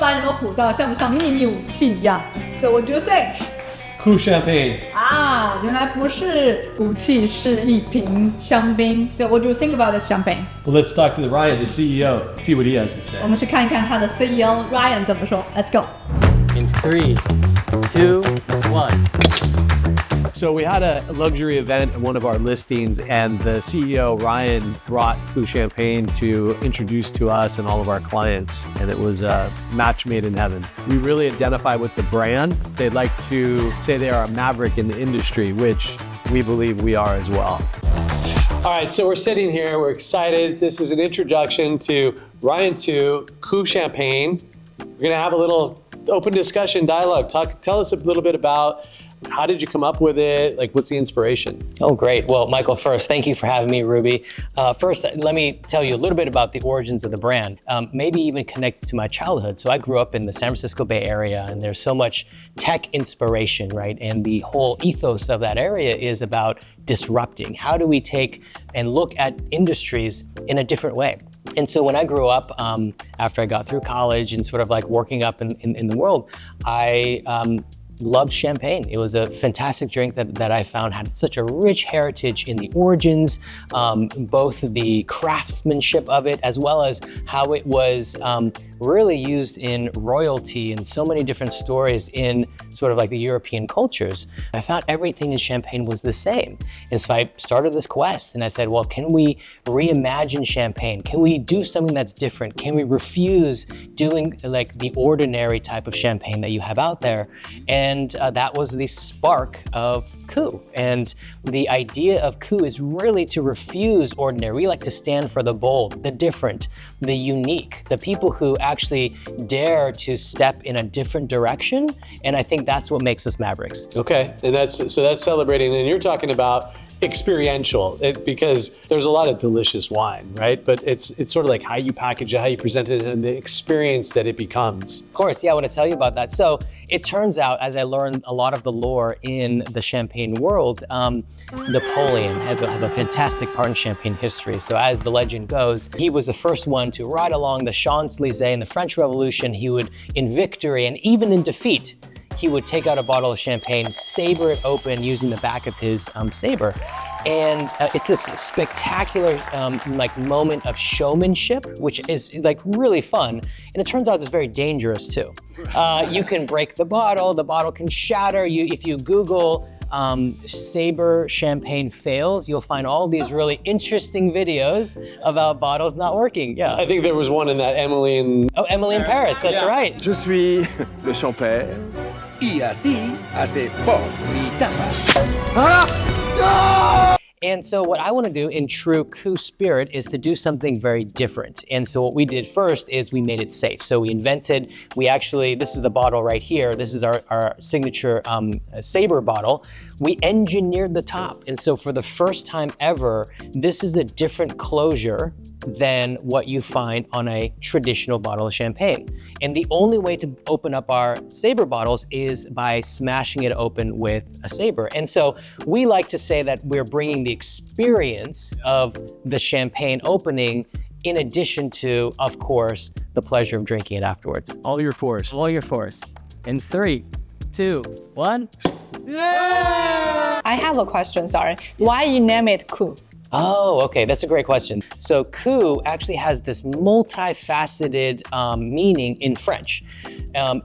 把你们唬到像不像秘密武器一样 ？So what do you think? Coup champagne. 啊，原来不是武器，是一瓶香槟。So what do you think about this champagne? Well, let's talk to Ryan, the CEO, see what he has to say. 我们去看一看他的 CEO Ryan 怎么说。Let's go. In 3, 2, 1. So we had a luxury event at one of our listings, and the CEO, Ryan, brought Coup Champagne to introduce to us and all of our clients, and it was a match made in heaven. We really identify with the brand. They'd like to say they are a maverick in the industry, which we believe we are as well. All right, so we're sitting here, we're excited. This is an introduction to Ryan to Coup Champagne. We're gonna have a little open discussion, dialogue. Tell us a little bit about how did you come up with it? Like, what's the inspiration? Oh, great. Well, Michael, first, thank you for having me, Ruby. First, let me tell you a little bit about the origins of the brand, maybe even connected to my childhood. So I grew up in the San Francisco Bay Area, and there's so much tech inspiration, right? And the whole ethos of that area is about disrupting. How do we take and look at industries in a different way? And so when I grew up, after I got through college and sort of like working up in the world, I loved champagne. It was a fantastic drink that I found had such a rich heritage in the origins, both the craftsmanship of it, as well as how it was really used in royalty and so many different stories in sort of like the European cultures. I found everything in champagne was the same. And so I started this quest and I said, well, can we reimagine champagne? Can we do something that's different? Can we refuse doing like the ordinary type of champagne that you have out there? And that was the spark of Coup. And the idea of Coup is really to refuse ordinary. We like to stand for the bold, the different, the unique, the people who actually dare to step in a different direction. And I think that's what makes us mavericks. Okay, and that's celebrating, and you're talking about experiential, because there's a lot of delicious wine, right? But it's sort of like how you package it, how you present it, and the experience that it becomes. Of course, yeah, I want to tell you about that. So it turns out, as I learned a lot of the lore in the champagne world, Napoleon has a fantastic part in champagne history. So as the legend goes, he was the first one to ride along the Champs-Élysées in the French Revolution. He would, in victory and even in defeat, he would take out a bottle of champagne, saber it open using the back of his saber. And it's this spectacular like moment of showmanship, which is like really fun. And it turns out it's very dangerous too. You can break the bottle can shatter. If you Google saber champagne fails, you'll find all these really interesting videos about bottles not working. Yeah. I think there was one in that Emily in... Oh, Emily in Paris, that's right. Je suis le champagne. Y así hace pop mi tapa. And so what I want to do in true Coup spirit is to do something very different. And so what we did first is we made it safe. So this is the bottle right here. This is our signature saber bottle. We engineered the top. And so for the first time ever, this is a different closure than what you find on a traditional bottle of champagne. And the only way to open up our saber bottles is by smashing it open with a saber. And so we like to say that we're bringing the experience of the champagne opening in addition to, of course, the pleasure of drinking it afterwards. All your force. All your force. In 3, 2, 1. I have a question, sorry. Why you name it Coup? Oh, okay, that's a great question. So Coup actually has this multifaceted meaning in French.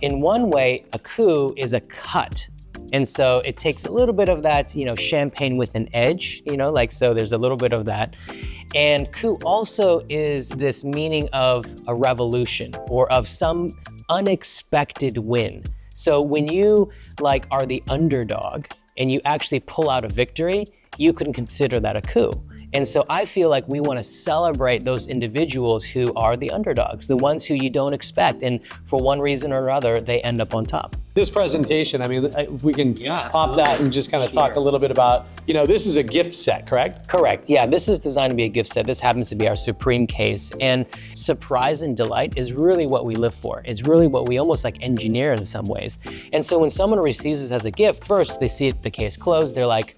In one way, a coup is a cut. And so it takes a little bit of that, champagne with an edge, so there's a little bit of that. And coup also is this meaning of a revolution or of some unexpected win. So when you are the underdog and you actually pull out a victory, you can consider that a coup. And so I feel like we want to celebrate those individuals who are the underdogs, the ones who you don't expect, and for one reason or another, they end up on top. This presentation, I mean, we can pop that and just kind of talk a little bit about, this is a gift set, correct? Correct, yeah, this is designed to be a gift set. This happens to be our supreme case. And surprise and delight is really what we live for. It's really what we almost engineer in some ways. And so when someone receives this as a gift, first they see the case closed, they're like,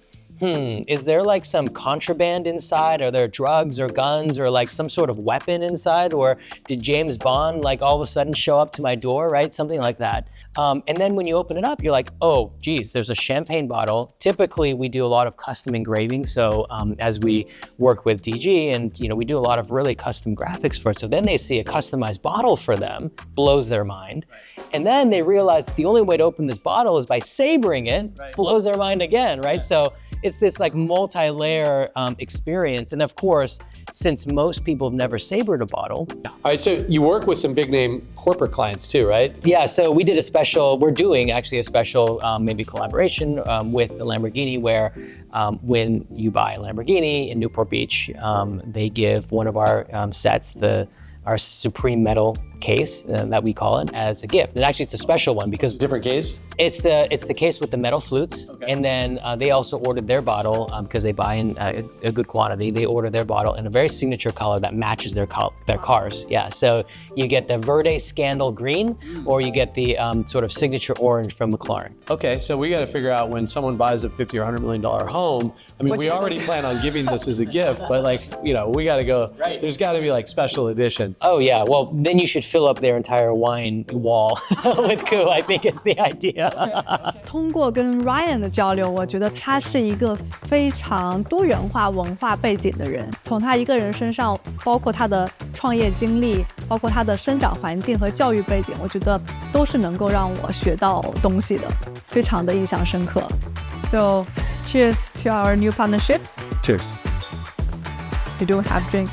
is there like some contraband inside? Are there drugs or guns or like some sort of weapon inside? Or did James Bond like all of a sudden show up to my door, right? Something like that. And then when you open it up, you're like, oh, geez, there's a champagne bottle. Typically, we do a lot of custom engraving. So as we work with DG and, we do a lot of really custom graphics for it. So then they see a customized bottle for them, blows their mind. And then they realize the only way to open this bottle is by savoring it, blows their mind again, right? So it's this like multi-layer experience. And of course, since most people have never savored a bottle. All right, so you work with some big name corporate clients too, right? Yeah, so we did we're doing actually a special maybe collaboration with the Lamborghini where when you buy a Lamborghini in Newport Beach, they give one of our sets, our Supreme Metal case that we call it, as a gift. And actually it's a special one because Different case? it's the case with the metal flutes. Okay. And then they also ordered their bottle because they buy in a good quantity. They order their bottle in a very signature color that matches their cars. Yeah, so you get the Verde Scandal green or you get the sort of signature orange from McLaren. Okay, so we got to figure out when someone buys a $50 or $100 million home. I mean, we already plan on giving this as a gift, but like, we got to go. Right. There's got to be like special edition. Oh yeah, well then you should fill up their entire wine wall with Coup. I think is the idea. 通过跟 Ryan 的交流，我觉得他是一个非常多元化文化背景的人。从他一个人身上，包括他的创业经历，包括他的生长环境和教育背景，我觉得都是能够让我学到东西的，非常的印象深刻。So, cheers to our new partnership. Cheers. You don't have drink.